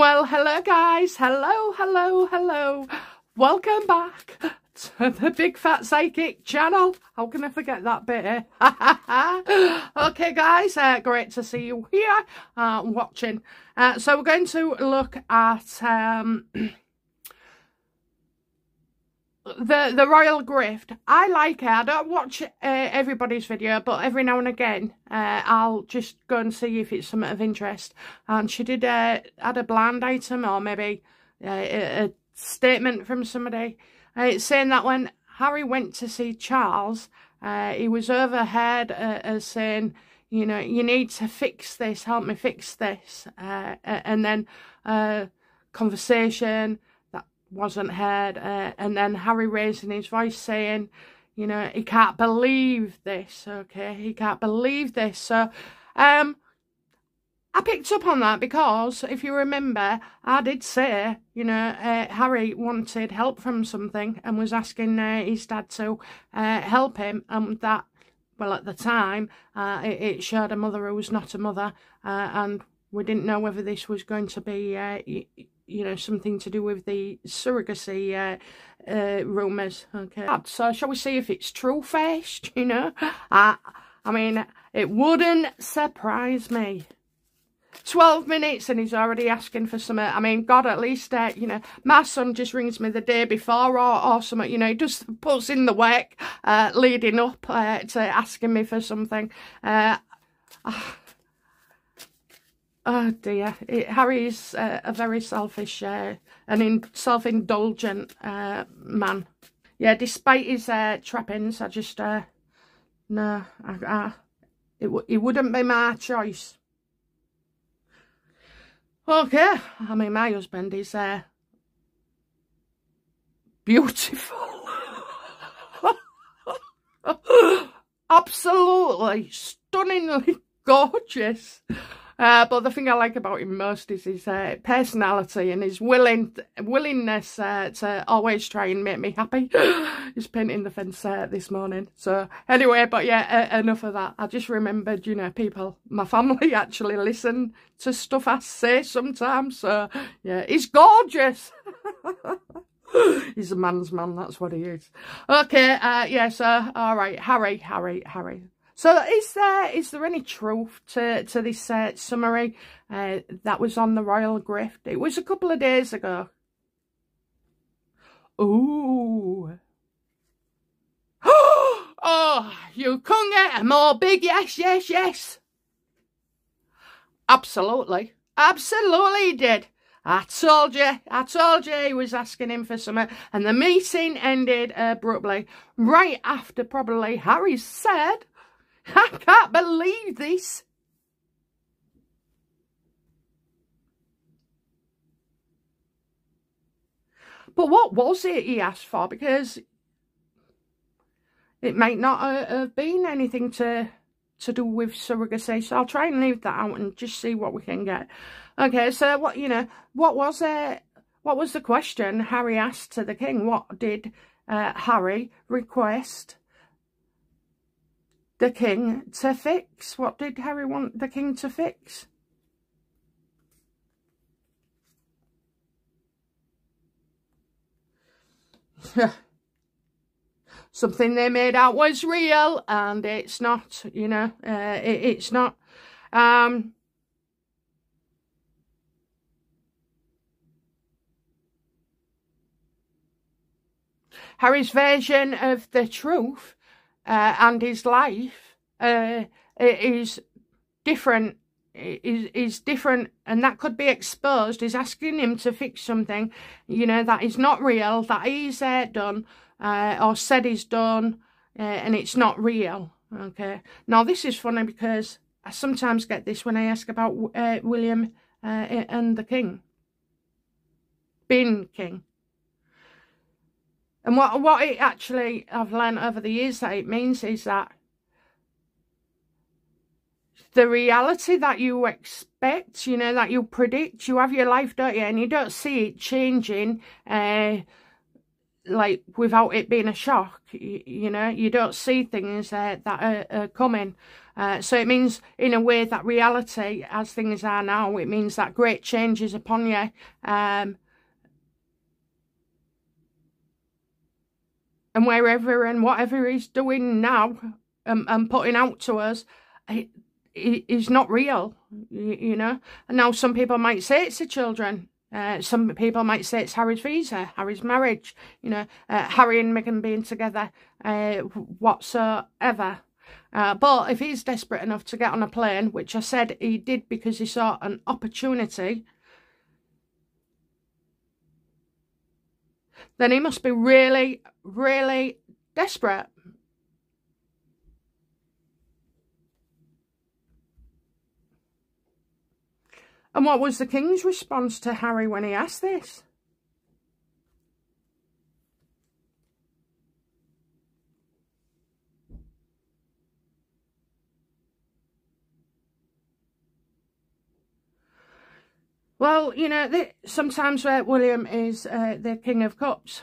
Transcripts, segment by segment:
Well, hello guys, hello. Welcome back to the Big Fat Psychic channel. How can I forget that bit, eh? Okay guys, great to see you here watching. So we're going to look at the royal grift. I like it. I don't watch everybody's video, but every now and again I'll just go and see if it's something of interest. And she did add a blind item, or maybe a statement from somebody saying that when Harry went to see Charles, he was overheard as saying, you know, you need to fix this, help me fix this, and then conversation wasn't heard, and then Harry raising his voice saying, you know, he can't believe this, okay, he can't believe this. So I picked up on that because, if you remember, I did say, you know, Harry wanted help from something and was asking his dad to help him, and that, well, at the time it showed a mother who was not a mother, and we didn't know whether this was going to be you know, something to do with the surrogacy rumours, okay. So shall we see if it's true-faced, you know? I mean, it wouldn't surprise me. 12 minutes and he's already asking for something. I mean, God, at least, you know, my son just rings me the day before or something, you know, he just puts in the work leading up to asking me for something. Oh dear, Harry's a very selfish and self-indulgent man. Yeah, despite his trappings, I just, no, it wouldn't be my choice. Okay, I mean, my husband is beautiful. Absolutely, stunningly gorgeous. But the thing I like about him most is his personality and his willingness to always try and make me happy. He's painting the fence this morning. So anyway, but yeah, enough of that. I just remembered, you know, people, my family actually listen to stuff I say sometimes. So yeah, he's gorgeous. He's a man's man, that's what he is. Okay, yeah, so all right, Harry. So is there any truth to this summary that was on the royal grift? It was a couple of days ago. Ooh. Oh, you couldn't get a more big yes. Absolutely he did. I told you he was asking him for something, and the meeting ended abruptly, right after probably Harry said, I can't believe this. But what was it he asked for? Because it might not have been anything to do with surrogacy. So I'll try and leave that out and just see what we can get. Okay, so what, you know, what was the question Harry asked to the king? What did Harry request the king to fix? What did Harry want the king to fix? Something they made out was real, and it's not, you know, it's not. Harry's version of the truth and his life is different. Is different, and that could be exposed. He's asking him to fix something, you know, that is not real, that he's done or said he's done, and it's not real. Okay, now this is funny because I sometimes get this when I ask about William and the king being king. And what it actually, I've learned over the years that it means is that the reality that you expect, you know, that you predict, you have your life, don't you? And you don't see it changing like, without it being a shock. You know, you don't see things that are coming. So it means, in a way, that reality, as things are now, it means that great change is upon you. And wherever and whatever he's doing now and putting out to us, it is not real, you know. And now some people might say it's the children. Some people might say it's Harry's visa, Harry's marriage, you know, Harry and Meghan being together, whatsoever. But if he's desperate enough to get on a plane, which I said he did because he saw an opportunity, then he must be really, really desperate. And what was the King's response to Harry when he asked this? Well, you know, sometimes William is the King of Cups.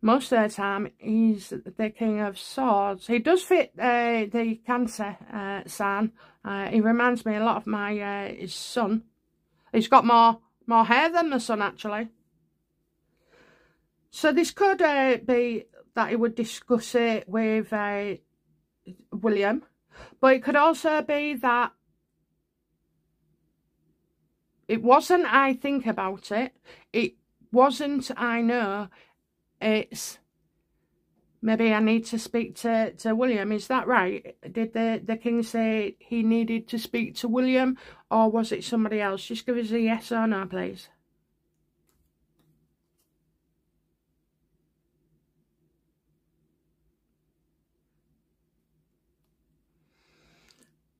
Most of the time, he's the King of Swords. He does fit the Cancer sign. He reminds me a lot of my his son. He's got more hair than the son, actually. So this could be that he would discuss it with William. But it could also be that it wasn't I think about it. It wasn't I know. It's maybe I need to speak to William. Is that right? Did the King say he needed to speak to William, or was it somebody else? Just give us a yes or no, please.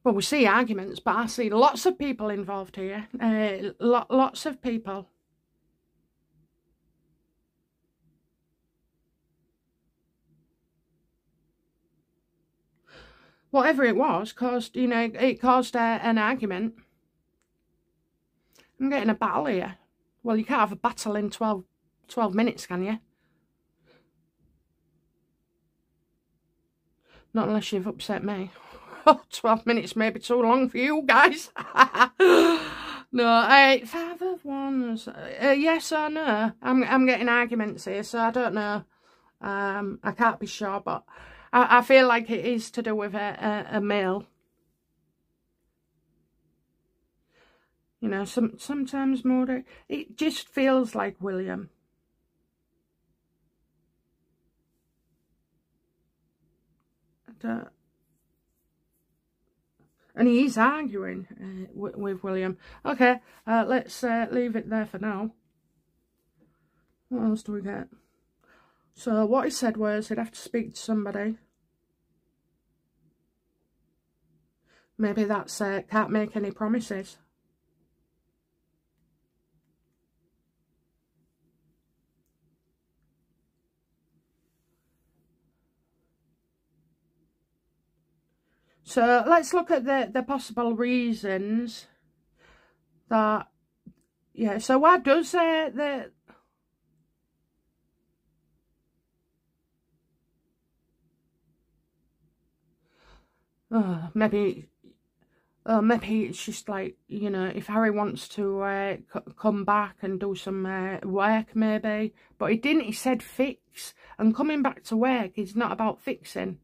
Well, we see arguments, but I see lots of people involved here. Lots of people. Whatever it was, caused, you know, it caused an argument. I'm getting a battle here. Well, you can't have a battle in 12 minutes, can you? Not unless you've upset me. 12 minutes may be too long for you guys. No, 5 of Wands. Yes or no? I'm getting arguments here, so I don't know. I can't be sure, but I feel like it is to do with a male. You know, sometimes more. It just feels like William. And he is arguing with William. Okay, let's leave it there for now. What else do we get? So what he said was he'd have to speak to somebody. Maybe that's can't make any promises. So let's look at the possible reasons that, yeah, so why does maybe it's just like, you know, if Harry wants to come back and do some work, maybe. But he didn't, he said fix. And coming back to work is not about fixing.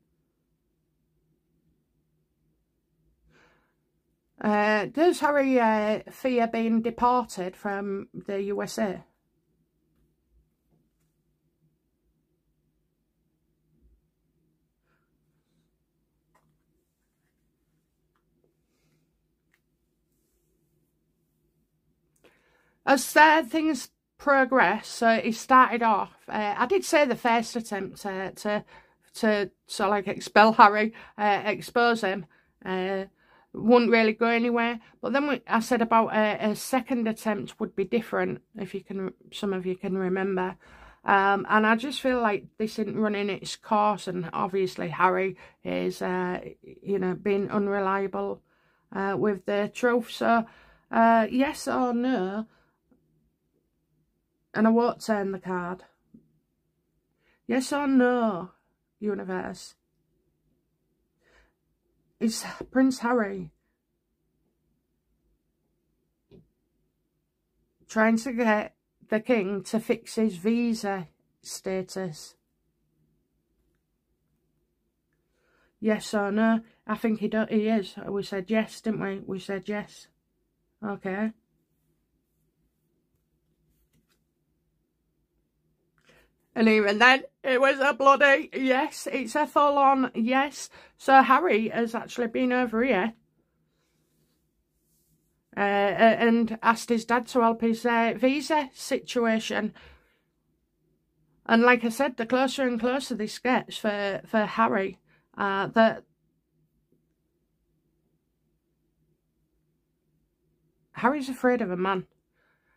Does Harry fear being deported from the USA? As things progress, so he started off, I did say the first attempt to so like expel Harry, expose him, wouldn't really go anywhere. But then I said about a second attempt would be different, if you can, some of you can remember. And I just feel like this isn't running its course, and obviously Harry is, you know, being unreliable with the truth. So, yes or no? And I won't turn the card. Yes or no, universe? Is Prince Harry trying to get the king to fix his visa status? Yes or no? I think he is. We said yes, didn't we? We said yes. Okay. And even then, it was a bloody yes. It's a full-on yes. So Harry has actually been over here and asked his dad to help his visa situation. And like I said, the closer and closer this gets for Harry, that Harry's afraid of a man.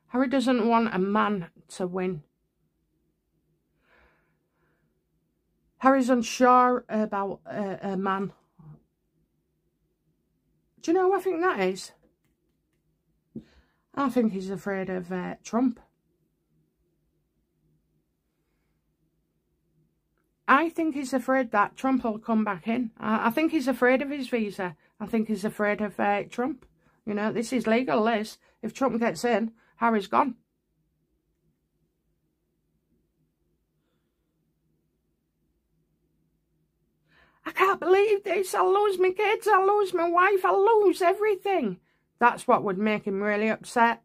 Harry doesn't want a man to win. Harry's unsure about a man. Do you know who I think that is? I think he's afraid of Trump. I think he's afraid that Trump will come back in. I think he's afraid of his visa. I think he's afraid of Trump. You know, this is legal, Liz. If Trump gets in, Harry's gone. I can't believe this. I'll lose my kids. I'll lose my wife. I'll lose everything. That's what would make him really upset.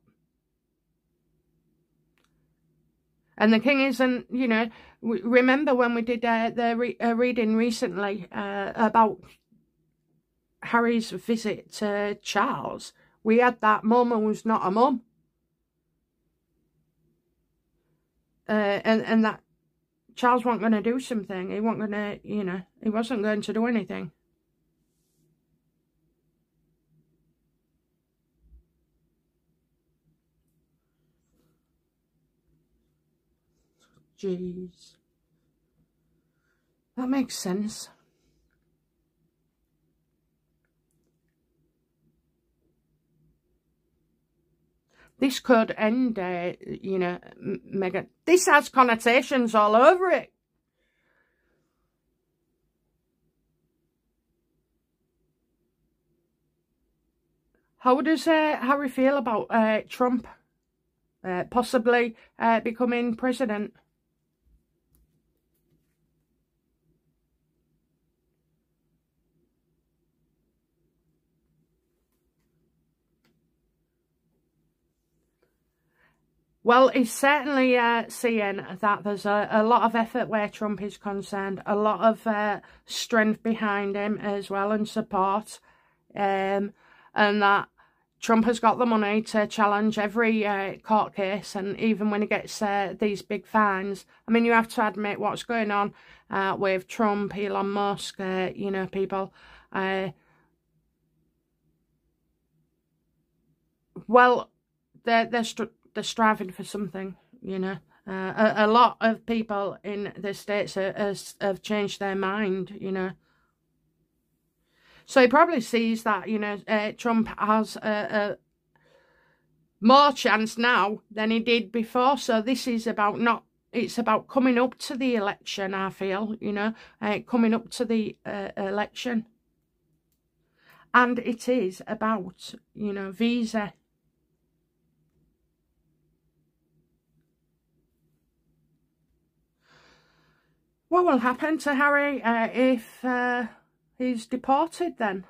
And the king isn't, you know, remember when we did the reading recently about Harry's visit to Charles? We had that mum who's not a mum. And that Charles wasn't going to do something. He wasn't going to, you know, he wasn't going to do anything. Jeez. That makes sense. This could end, you know, Meghan. This has connotations all over it. How does Harry feel about Trump possibly becoming president? Well, he's certainly seeing that there's a lot of effort where Trump is concerned, a lot of strength behind him as well and support, and that Trump has got the money to challenge every court case, and even when he gets these big fines. I mean, you have to admit what's going on with Trump, Elon Musk, you know, people. Well, they're striving for something, you know. A lot of people in the States have changed their mind, you know. So he probably sees that, you know, Trump has more chance now than he did before. So this is about it's about coming up to the election, I feel, you know, coming up to the election. And it is about, you know, visa. What will happen to Harry if he's deported then?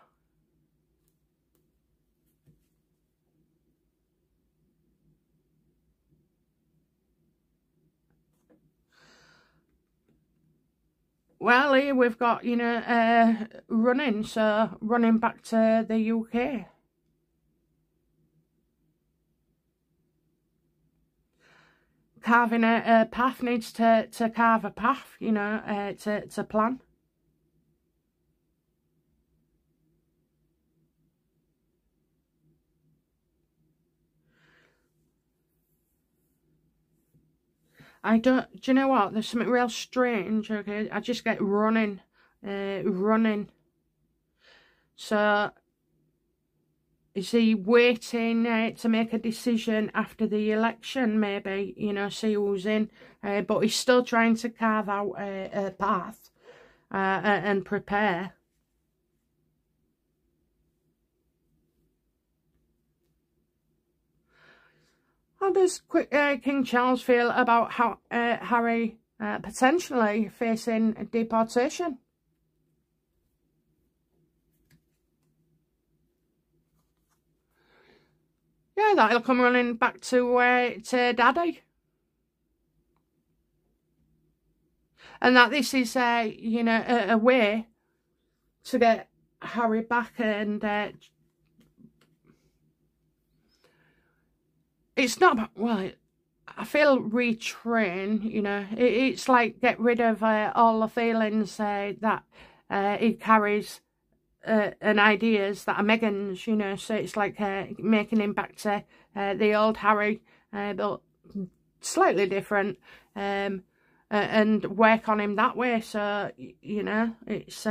Well, here we've got, you know, running back to the UK. Carving a path, needs to carve a path, you know, to plan. Do you know what? There's something real strange, okay? I just get running. So, is he waiting to make a decision after the election, maybe, you know, see who's in? But he's still trying to carve out a path and prepare. How does King Charles feel about how Harry potentially facing deportation? Yeah, that he'll come running back to Daddy. And that this is, you know, a way to get Harry back, and it's not about, well, I feel retrain, you know, it's like get rid of all the feelings that he carries and ideas that are Meghan's, you know, so it's like making him back to the old Harry, but slightly different, and work on him that way. So, you know, it's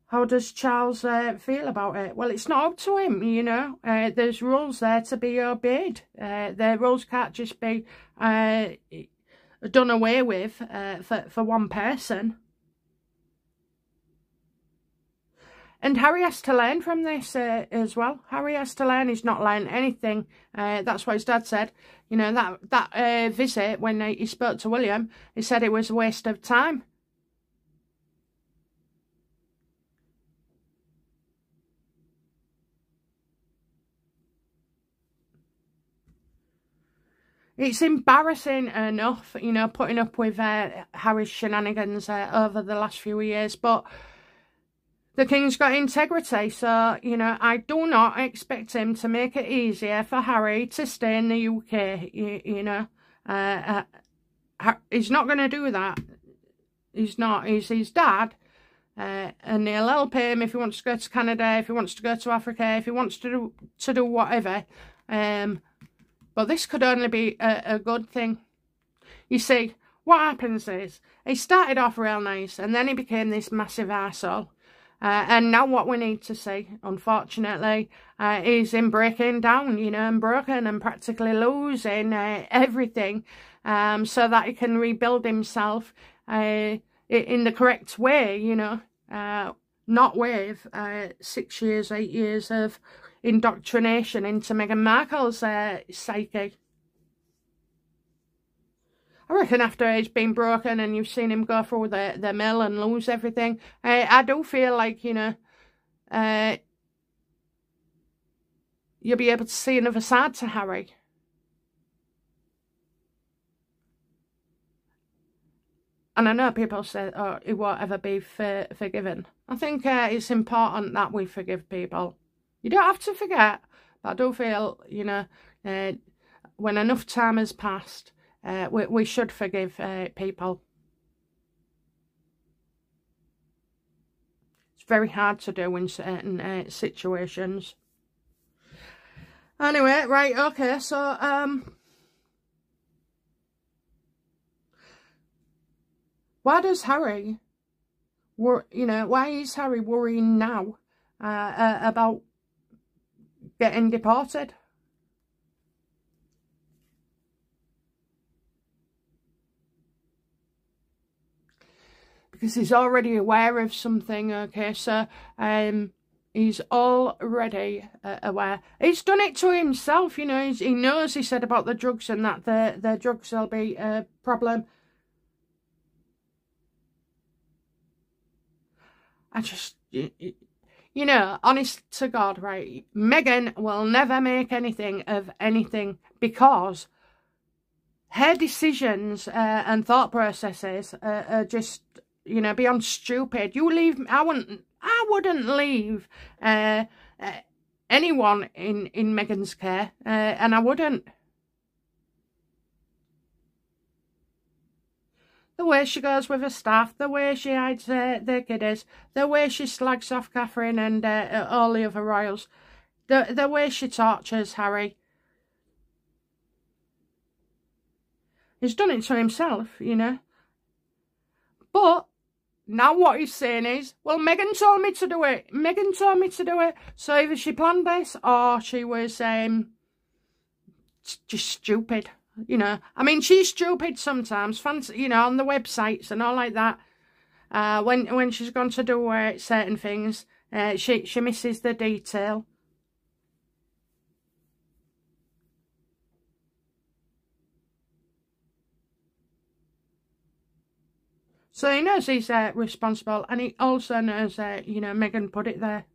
how does Charles feel about it? Well, it's not up to him, you know. There's rules there to be obeyed. The rules can't just be done away with for one person. And Harry has to learn from this as well. Harry has to learn. He's not learned anything. That's what his dad said. You know, that visit, when he spoke to William, he said it was a waste of time. It's embarrassing enough, you know, putting up with Harry's shenanigans over the last few years, but the King's got integrity, so, you know, I do not expect him to make it easier for Harry to stay in the UK, you know. He's not going to do that. He's not. He's his dad, and he'll help him if he wants to go to Canada, if he wants to go to Africa, if he wants to do whatever. But this could only be a good thing. You see, what happens is, he started off real nice, and then he became this massive arsehole. And now what we need to see, unfortunately, is him breaking down, you know, and broken and practically losing everything, so that he can rebuild himself in the correct way, you know, not with 6 years, 8 years of indoctrination into Meghan Markle's psyche. I reckon after he's been broken and you've seen him go through the mill and lose everything, I do feel like, you know, you'll be able to see another side to Harry. And I know people say, oh, he won't ever be forgiven. I think it's important that we forgive people. You don't have to forget, but I do feel, you know, when enough time has passed, we should forgive people. It's very hard to do in certain situations. Anyway, right, okay, so why does Harry, you know, why is Harry worrying now about getting deported? Because he's already aware of something, okay, so he's already aware. He's done it to himself, you know, he knows, he said about the drugs and that the drugs will be a problem. I just, you know, honest to God, right, Meghan will never make anything of anything because her decisions and thought processes are just, you know, beyond stupid. You leave, I wouldn't leave anyone in Meghan's care, and I wouldn't. The way she goes with her staff, the way she hides their kiddies, the way she slags off Catherine and all the other royals, the way she tortures Harry. He's done it to himself, you know. But Now what he's saying is, well, Meghan told me to do it. Meghan told me to do it. So either she planned this or she was just stupid. You know, I mean, she's stupid sometimes. Fancy, you know, on the websites and all like that. When she's gone to do certain things, she misses the detail. So he knows he's responsible, and he also knows, you know, Meghan put it there.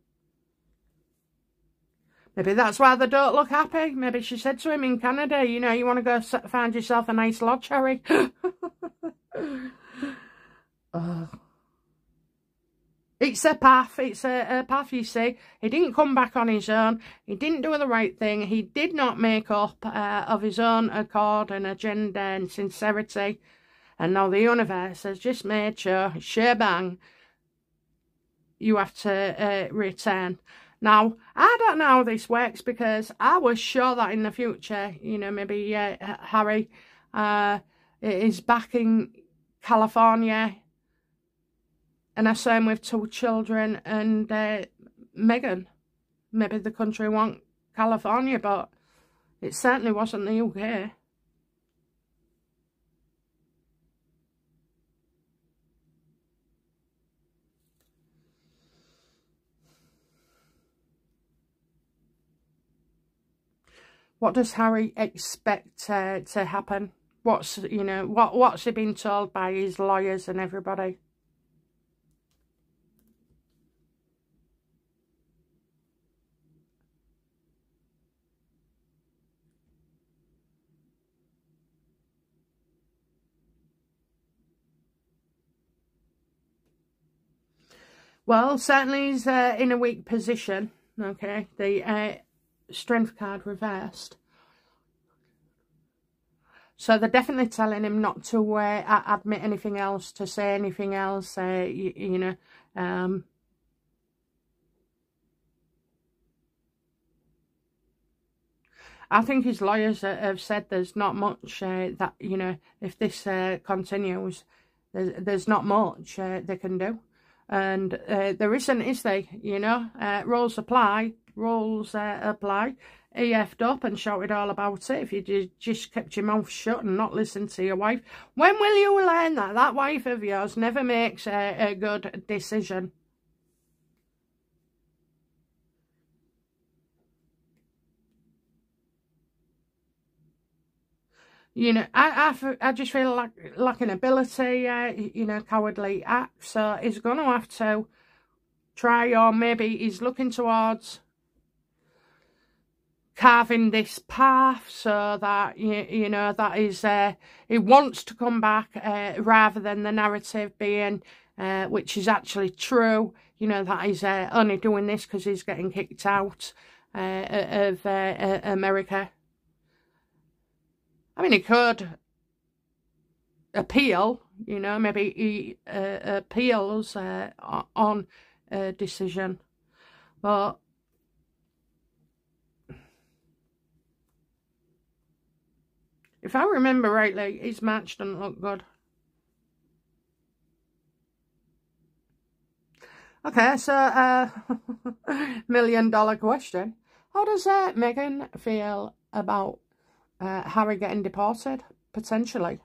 Maybe that's why they don't look happy. Maybe she said to him in Canada, you know, you want to go find yourself a nice lodge, Harry. Oh. It's a path. It's a path, you see. He didn't come back on his own. He didn't do the right thing. He did not make up of his own accord and agenda and sincerity. And now the universe has just made sure, shebang, you have to return. Now, I don't know how this works, because I was sure that in the future, you know, maybe Harry is back in California, and I saw him with 2 children, and Meghan. Maybe the country want California, but it certainly wasn't the UK. What does Harry expect to happen? What's, you know, what's he been told by his lawyers and everybody? Well, certainly he's in a weak position. Okay, the strength card reversed. So they're definitely telling him not to admit anything else, to say anything else, you know. I think his lawyers have said there's not much that, you know, if this continues, there's not much they can do. And there isn't, is there? You know, rules apply, rules apply. He effed up and shouted all about it if you just kept your mouth shut and not listened to your wife. When will you learn that? That wife of yours never makes a good decision. You know, I just feel like an ability, you know, cowardly act. So he's going to have to try, or maybe he's looking towards carving this path so that, you know, that is, he wants to come back rather than the narrative being, which is actually true, you know, that he's only doing this because he's getting kicked out of America. I mean, he could appeal, you know, maybe he appeals on a decision. But if I remember rightly, his match doesn't look good. Okay, so $1 million question. How does Meghan feel about Harry getting deported, potentially?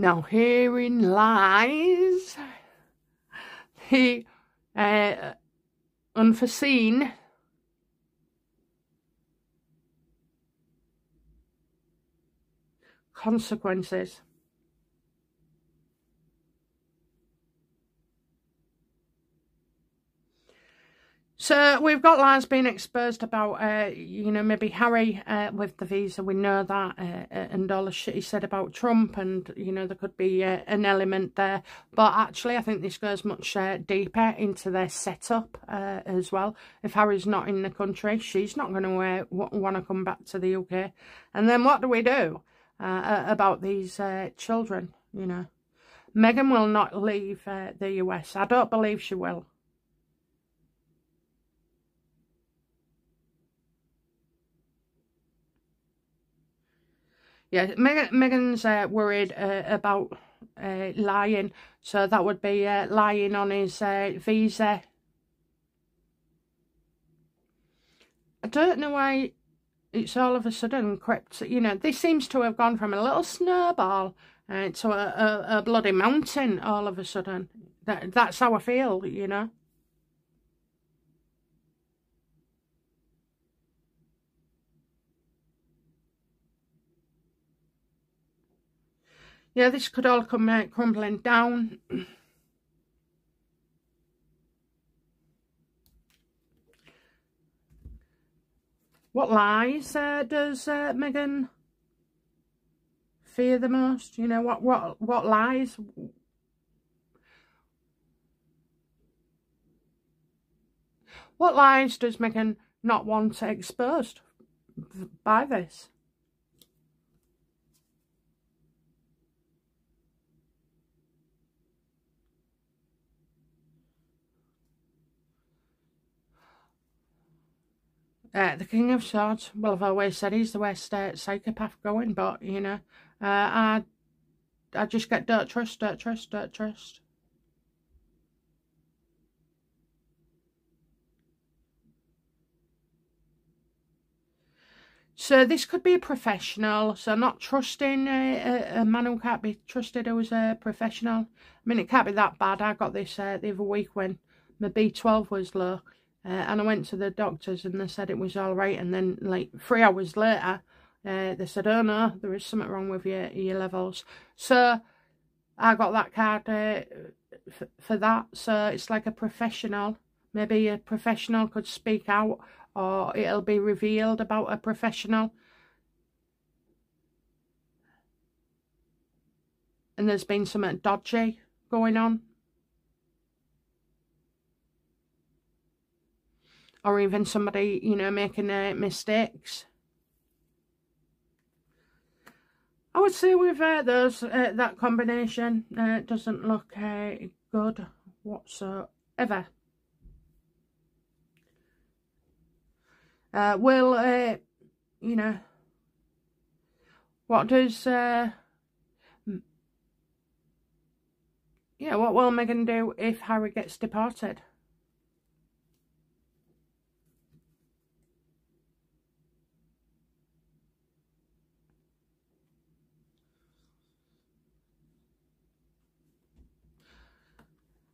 Now, herein lies the unforeseen consequences. So we've got lies being exposed about, you know, maybe Harry with the visa. We know that, and all the shit he said about Trump, and, you know, there could be an element there. But actually, I think this goes much deeper into their setup as well. If Harry's not in the country, she's not going to want to come back to the UK. And then what do we do about these children, you know? Meghan will not leave the US. I don't believe she will. Yeah, Meghan's worried about lying, so that would be lying on his visa. I don't know why it's all of a sudden crept, you know, this seems to have gone from a little snowball to a bloody mountain all of a sudden. That's how I feel, you know. Yeah, this could all come crumbling down. What lies does Meghan fear the most? You know, what lies? What lies does Meghan not want exposed by this? The King of Swords. Well, I've always said he's the worst psychopath going, but, you know, I just get don't trust. So this could be a professional, so not trusting a man who can't be trusted who's a professional. I mean, it can't be that bad. I got this the other week when my B12 was low. And I went to the doctors and they said it was all right. And then like 3 hours later, they said, oh no, there is something wrong with your levels. So I got that card for that. So it's like a professional. Maybe a professional could speak out, or it'll be revealed about a professional. And there's been something dodgy going on. Or even somebody, you know, making mistakes. I would say with those, that combination doesn't look good whatsoever. You know, what does, yeah, what will Meghan do if Harry gets deported?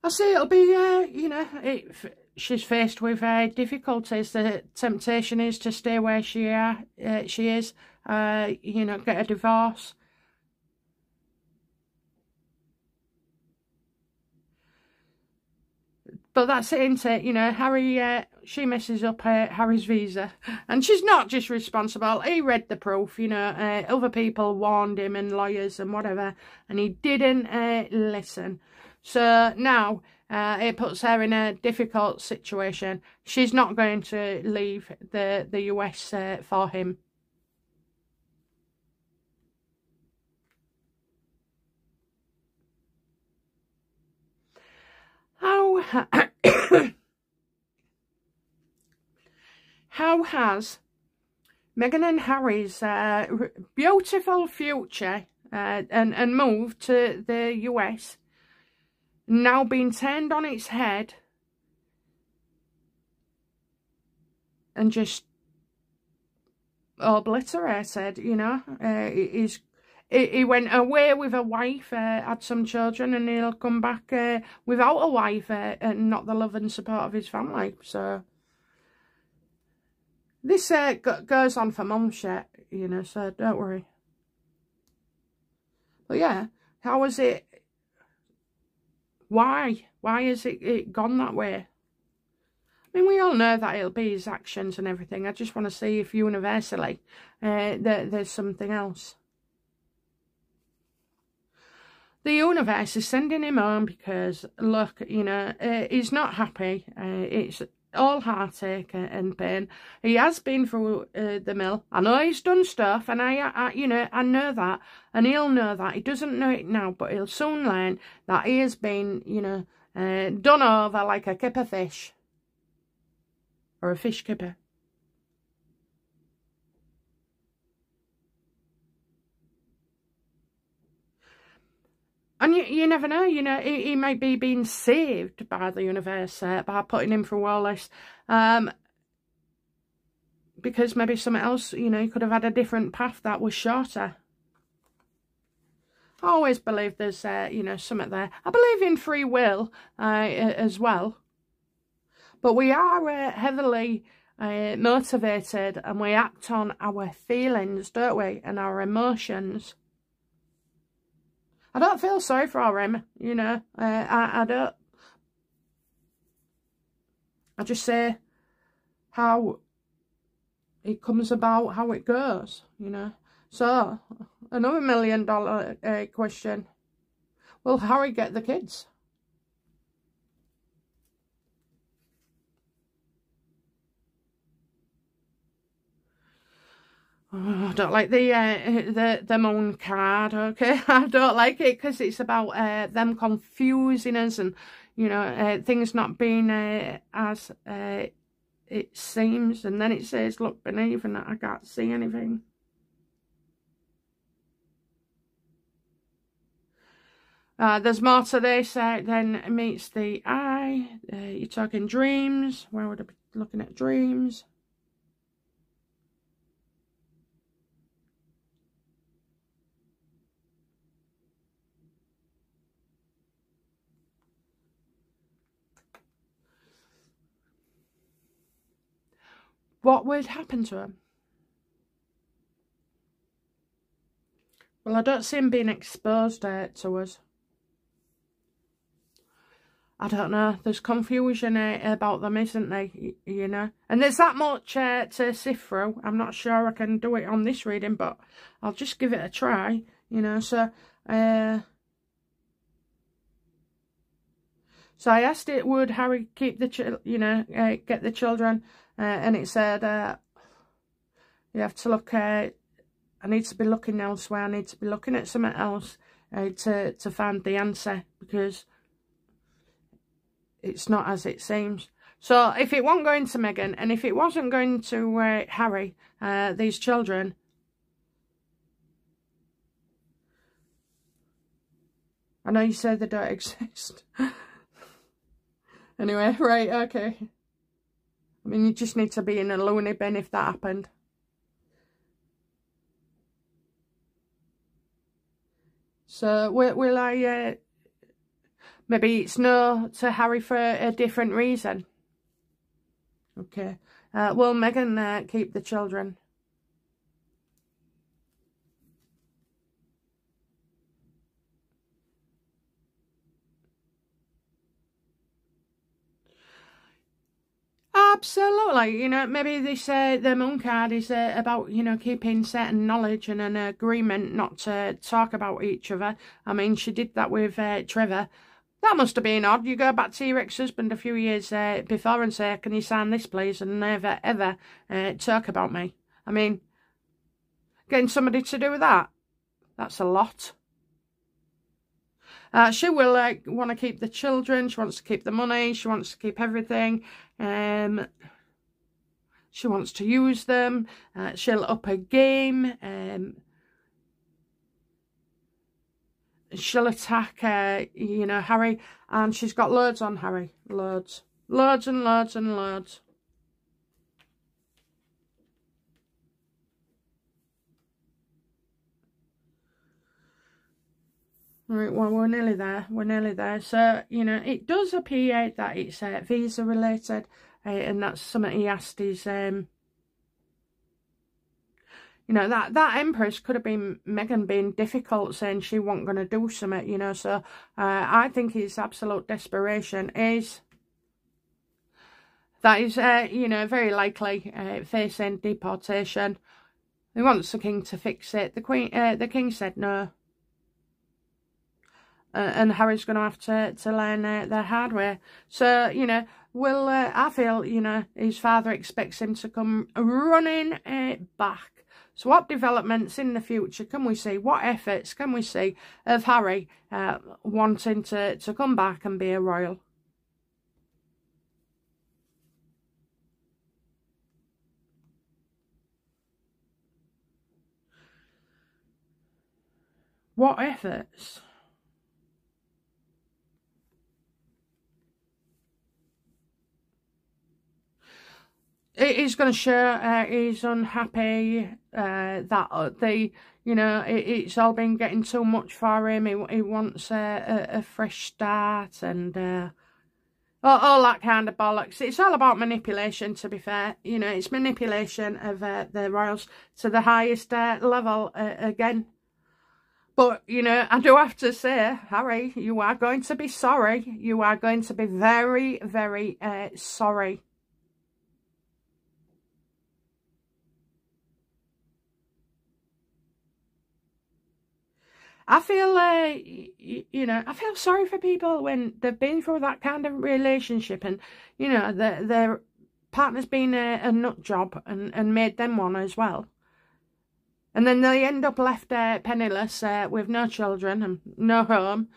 I say it'll be, you know, she's faced with difficulties. The temptation is to stay where she is, you know, get a divorce. But that's it, isn't it? You know, Harry, she messes up Harry's visa. And she's not just responsible. He read the proof, you know. Other people warned him and lawyers and whatever. And he didn't listen. So now it puts her in a difficult situation. She's not going to leave the US for him. How has Meghan and Harry's beautiful future and move to the US now been turned on its head and just obliterated, you know? He went away with a wife, had some children, and he'll come back without a wife and not the love and support of his family. So this goes on for months yet, you know, so don't worry. But yeah, how is it? Why? Why has it gone that way? I mean, we all know that it'll be his actions and everything. I just want to see if universally there's something else. The universe is sending him home because, look, you know, he's not happy. It's all heartache and pain. He has been through the mill. I know he's done stuff, and you know, I know that, and he'll know that. He doesn't know it now, but he'll soon learn that he has been, you know, done over like a kipper fish, or a fish kipper. And you never know, you know, he might be being saved by the universe by putting him through all this. Because maybe something else, you know, he could have had a different path that was shorter. I always believe there's, you know, something there. I believe in free will as well. But we are heavily motivated, and we act on our feelings, don't we? And our emotions. I don't feel sorry for him, you know. I don't. I just say how it comes about, how it goes, you know. So, another $1 million question. Will Harry get the kids? Oh, I don't like the moon card, okay? I don't like it because it's about them confusing us, and, you know, things not being as it seems. And then it says, look beneath, and I can't see anything. There's more to this than meets the eye. You're talking dreams. Where would I be looking at dreams? What would happen to him? Well, I don't see him being exposed to us. I don't know. There's confusion about them, isn't there? You know? And there's that much to sift through. I'm not sure I can do it on this reading, but I'll just give it a try, you know. So I asked it, would Harry keep the get the children? And it said, you have to look, I need to be looking elsewhere. I need to be looking at something else to find the answer, because it's not as it seems. So if it wasn't going to Meghan, and if it wasn't going to Harry, these children, I know you said they don't exist. Anyway, right, okay. I mean, you just need to be in a loony bin if that happened. So, will I, maybe it's no to Harry for a different reason. Okay. Will Meghan keep the children? Absolutely, you know, maybe this the moon card is about, you know, keeping certain knowledge and an agreement not to talk about each other. I mean, she did that with Trevor. That must have been odd. You go back to your ex-husband a few years before and say, can you sign this, please, and never, ever talk about me. I mean, getting somebody to do that, that's a lot. She will want to keep the children. She wants to keep the money. She wants to keep everything. She wants to use them. She'll up her game. She'll attack, you know, Harry. And she's got loads on Harry. Loads. Loads and loads and loads. Right, well, we're nearly there. We're nearly there. So, you know, it does appear that it's visa related, and that's something he asked his, you know, that Empress could have been Meghan being difficult, saying she wasn't going to do something, you know. So, I think his absolute desperation is that he's, you know, very likely facing deportation. He wants the king to fix it. The king said no. And Harry's going to have to learn the hard way. So, you know, I feel, you know, his father expects him to come running back. So what developments in the future can we see? What efforts can we see of Harry wanting to come back and be a royal? What efforts? He's going to show he's unhappy that it's all been getting too much for him. He wants a fresh start and all that kind of bollocks. It's all about manipulation, to be fair. It's manipulation of the royals to the highest level again. But, I do have to say, Harry, you are going to be sorry. You are going to be very, very sorry. I feel, I feel sorry for people when they've been through that kind of relationship and, their partner's been a nut job and made them one as well. And then they end up left penniless with no children and no home.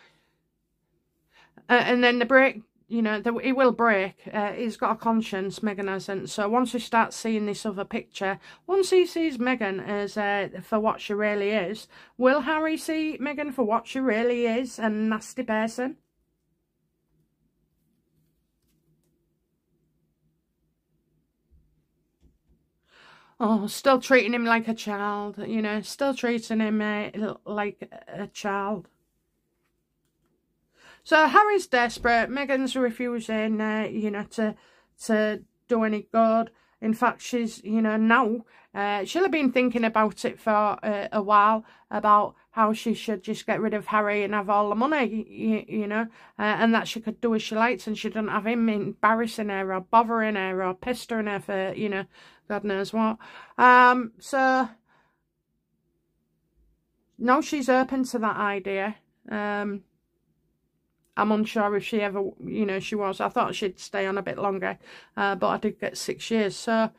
And then the break, he will break. He's got a conscience, Meghan hasn't. So once he starts seeing this other picture, once he sees Meghan as for what she really is, will Harry see Meghan for what she really is, a nasty person? Oh, still treating him like a child, still treating him like a child. So Harry's desperate. Meghan's refusing, to do any good. In fact, she's, now, she'll have been thinking about it for a while, about how she should just get rid of Harry and have all the money, and that she could do as she likes and she didn't have him embarrassing her or bothering her or pestering her for, God knows what. So, no, she's open to that idea. I'm unsure if she ever, she was. I thought she'd stay on a bit longer, but I did get 6 years. So,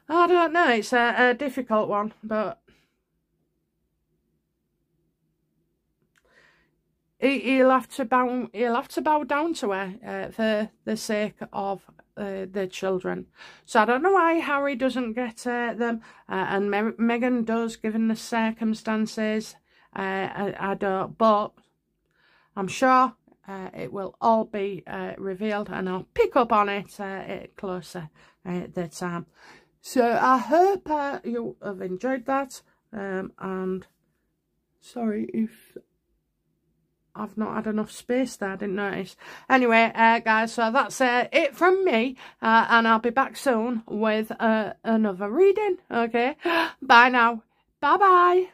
I don't know. It's a difficult one, but he'll have to bow down to her for the sake of the children. So I don't know why Harry doesn't get them, and Meghan does, given the circumstances. I don't, but I'm sure it will all be revealed, and I'll pick up on it closer the time. So I hope you have enjoyed that, and sorry if I've not had enough space there, I didn't notice. Anyway, guys, so that's it from me, and I'll be back soon with another reading, okay? Bye now. Bye-bye.